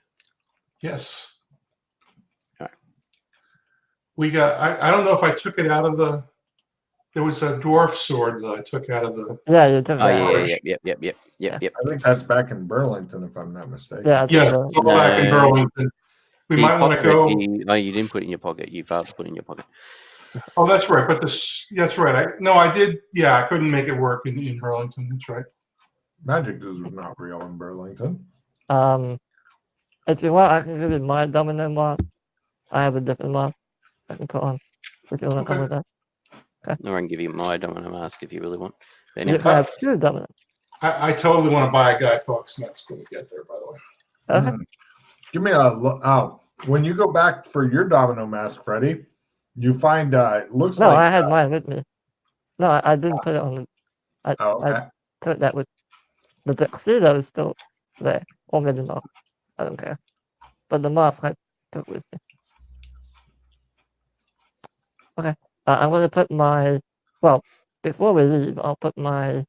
Yes. All right. We got. I don't know if I took it out of the. There was a dwarf sword that I took out of the. Yeah, you took Oh that. yep. I think that's back in Burlington, if I'm not mistaken. Yeah, Yes, go back in Burlington. We might want to go. No, you didn't put it in your pocket. You failed to put it in your pocket. Oh, that's right. But that's right. I did. Yeah, I couldn't make it work in Burlington. That's right. Magic is not real in Burlington. If you want, I can give you my domino mask. I have a different mask I can put on. If you want to come with that. Or I can give you my domino mask if you really want. But You anyway, can have 2 dominoes. I totally want to buy a Guy Fawkes mask when we get there, by the way. Okay. Give me when you go back for your domino mask, Freddie, you find it looks No, like I had mine with me. No, I didn't put it on. I okay. took that with the tuxedo is still there, or maybe not. I don't care. But the mask I took with me. Okay. I'm gonna put my. Well, before we leave, I'll put my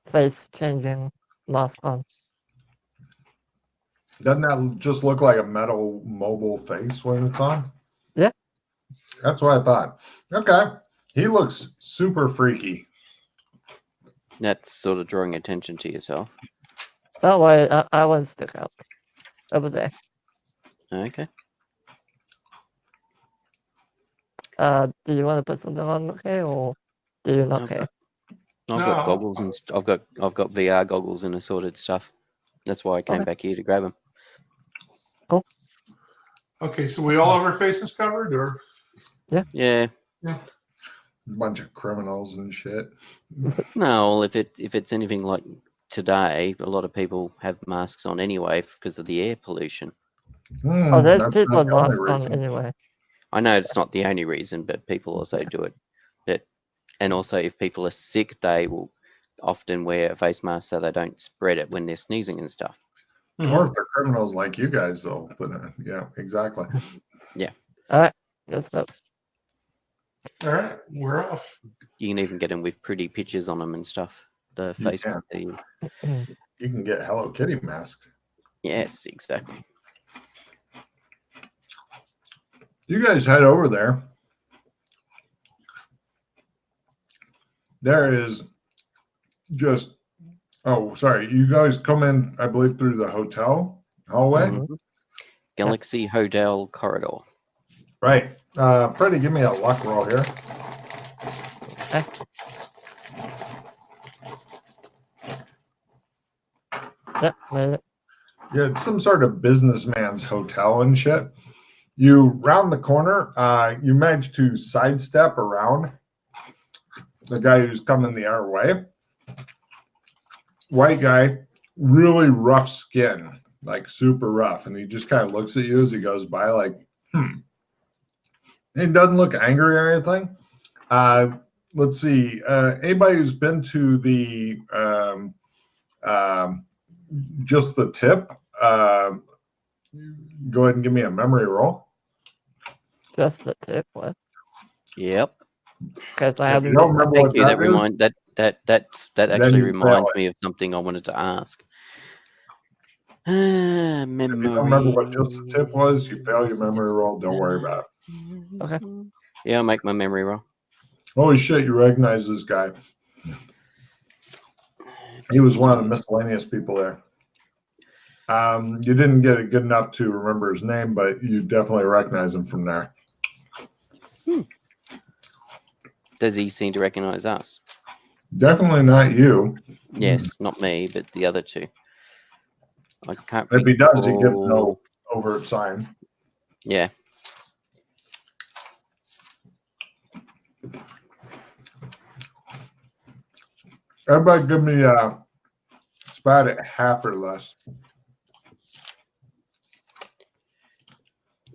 face changing mask on. Doesn't that just look like a metal mobile face when it's on? Yeah. That's what I thought. Okay. He looks super freaky. that's sort of drawing attention to yourself. Don't worry, I won't stick out over there. Okay. Do you want to put something on, okay, or do you not I've care? I've No. got goggles and I've got VR goggles and assorted stuff. That's why I came Okay. back here to grab them. Okay, so we all have our faces covered, or Yeah. Bunch of criminals and shit. No, if it's anything like today, a lot of people have masks on anyway because of the air pollution. Oh, there's That's people not the only masks on reason. anyway. I know it's not the only reason, but people also do it. And also, if people are sick, they will often wear a face mask so they don't spread it when they're sneezing and stuff. Or if they're criminals like you guys, though. But yeah, exactly. All right, let's go. all right, we're off. You can even get them with pretty pictures on them and stuff. The You face can. mask. You can get Hello Kitty masks. Yes, exactly. You guys head over there. There is just, oh, sorry. You guys come in, I believe, through the hotel hallway. Mhm. Galaxy Hotel Corridor. Right. Freddie, give me a luck roll here. Yep, made it. Yeah, it's some sort of businessman's hotel and shit. You round the corner, you manage to sidestep around the guy who's coming the other way. White guy, really rough skin, like super rough. And he just kind of looks at you as he goes by, like, He doesn't look angry or anything. Let's see. Anybody who's been to the just the tip, go ahead and give me a memory roll. Just the tip. What? Yep. Because I If haven't you don't been. remember Thank what you. that That is, actually you reminds fail it. me of something I wanted to ask. If you don't remember what just the tip was, you fail your memory roll. Don't worry about it. Okay. Yeah, I'll make my memory roll. Holy shit, you recognize this guy. He was one of the miscellaneous people there. You didn't get it good enough to remember his name, but you definitely recognize him from there. Does he seem to recognize us? Definitely not you. Yes, not me, but the other two. I can't. If he does, he gives recall- no overt sign. Yeah. Everybody give me a spot at half or less.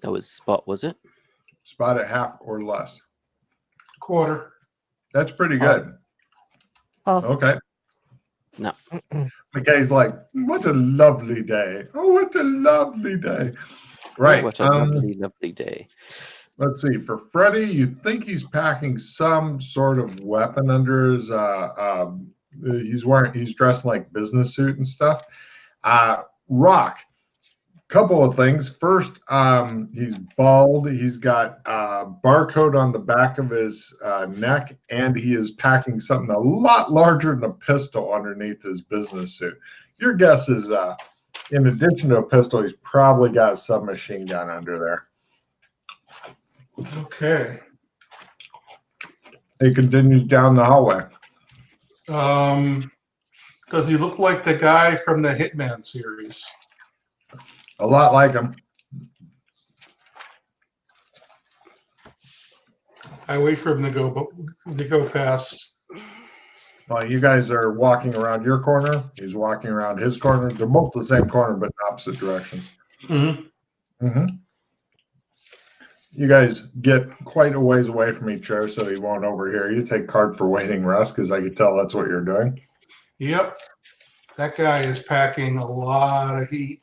That was Spot, was it? Spot at half or less. Quarter. That's pretty good. Oh, Okay. No. McKay's like, what a lovely day. Oh, what a lovely day. Right. What a lovely, lovely day. Let's see. For Freddie, you think he's packing some sort of weapon under his he's dressed in like business suit and stuff. Rock. Couple of things. First, he's bald. He's got a barcode on the back of his neck, and he is packing something a lot larger than a pistol underneath his business suit. Your guess is, in addition to a pistol, he's probably got a submachine gun under there. Okay. He continues down the hallway. Does he look like the guy from the Hitman series? A lot like him. I wait for him to go past. Well, you guys are walking around your corner. He's walking around his corner. They're both the same corner, but in opposite directions. Mm-hmm. Mm-hmm. You guys get quite a ways away from each other, so he won't overhear you. Take card for waiting rest, because I could tell that's what you're doing. Yep. That guy is packing a lot of heat.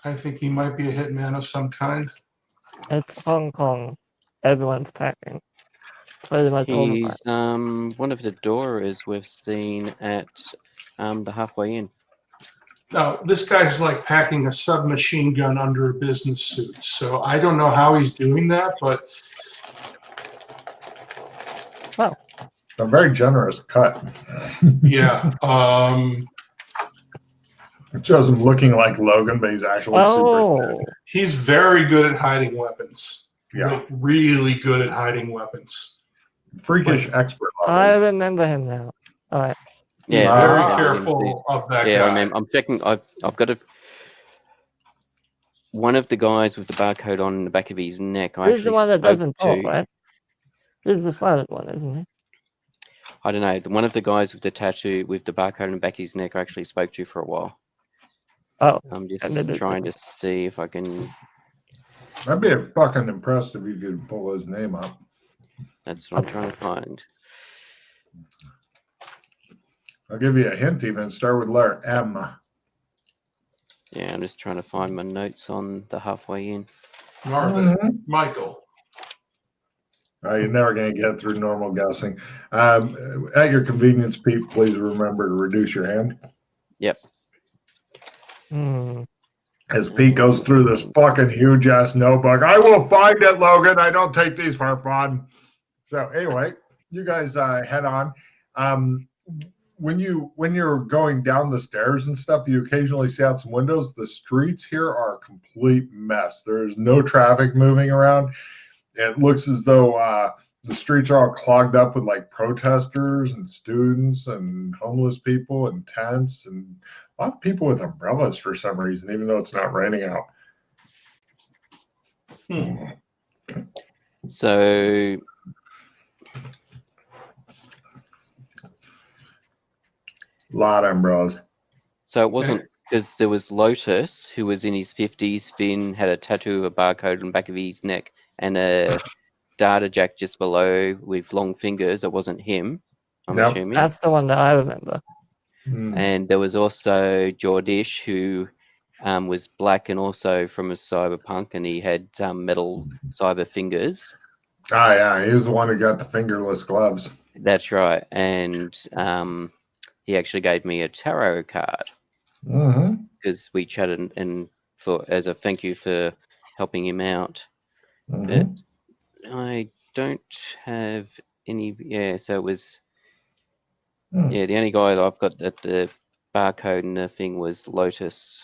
I think he might be a hitman of some kind. It's Hong Kong. Everyone's packing. Pretty much all the He's one of the doorers we've seen at the halfway in. Now, this guy's like packing a submachine gun under a business suit. So I don't know how he's doing that, but A very generous cut. yeah. It shows him looking like Logan, but he's actually super. He's very good at hiding weapons. Yeah. Like, really good at hiding weapons. Freakish expert I level. remember him now. All right. Yeah, Very Ah. careful of that Yeah, guy. I remember. I'm checking. I've got one of the guys with the barcode on the back of his neck. I He's the actually one that spoke doesn't to. talk, right? He's the silent one, isn't he? I don't know. One of the guys with the tattoo with the barcode on the back of his neck, I actually spoke to for a while. Oh, I'm just and then trying to see if I can. I'd be fucking impressed if you could pull his name up. That's what I'm trying to find. I'll give you a hint even. Start with letter M. Yeah, I'm just trying to find my notes on the halfway in. Marvin, Mhm. Michael. You're never going to get through normal guessing. At your convenience, Pete, please remember to reduce your hand. Yep. As Pete goes through this fucking huge ass notebook, I will find it, Logan. I don't take these for fun. So anyway, you guys head on. When you're going down the stairs and stuff, you occasionally see out some windows. The streets here are a complete mess. There's no traffic moving around. It looks as though the streets are all clogged up with like protesters and students and homeless people and tents and a lot of people with umbrellas for some reason, even though it's not raining out. So A lot of umbrellas. So it wasn't because there was Lotus, who was in his 50s. Finn had a tattoo of a barcode on the back of his neck and a data jack just below with long fingers. It wasn't him, I'm Yep. assuming. That's the one that I remember. And there was also Jordish, who was black and also from a cyberpunk, and he had metal cyber fingers. Ah, yeah, he was the one who got the fingerless gloves. That's right. And he actually gave me a tarot card because we chatted and for as a thank you for helping him out. But I don't have any. Yeah, so it was. Yeah, the only guy that I've got at the barcode and the thing was Lotus.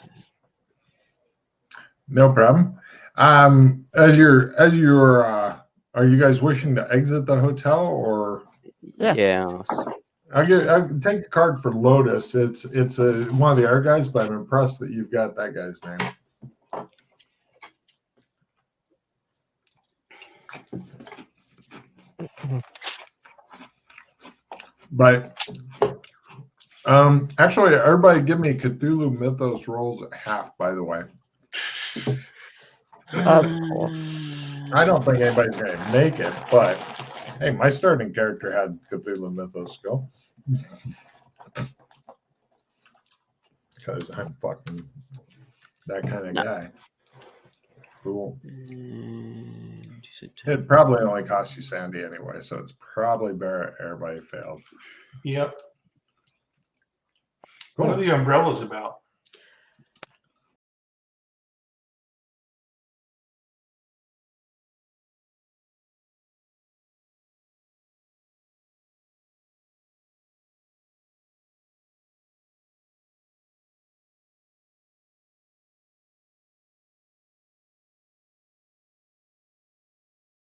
No problem. As you're are you guys wishing to exit the hotel or? Yeah. I'll take a card for Lotus. It's one of the other guys, but I'm impressed that you've got that guy's name. But actually, everybody give me Cthulhu Mythos rolls at half, by the way. I don't think anybody's going to make it, but hey, my starting character had Cthulhu Mythos skill. Because I'm fucking that kind of guy. Cool. It probably only cost you Sandy anyway, so it's probably better everybody failed. Yep. Cool. What are the umbrellas about?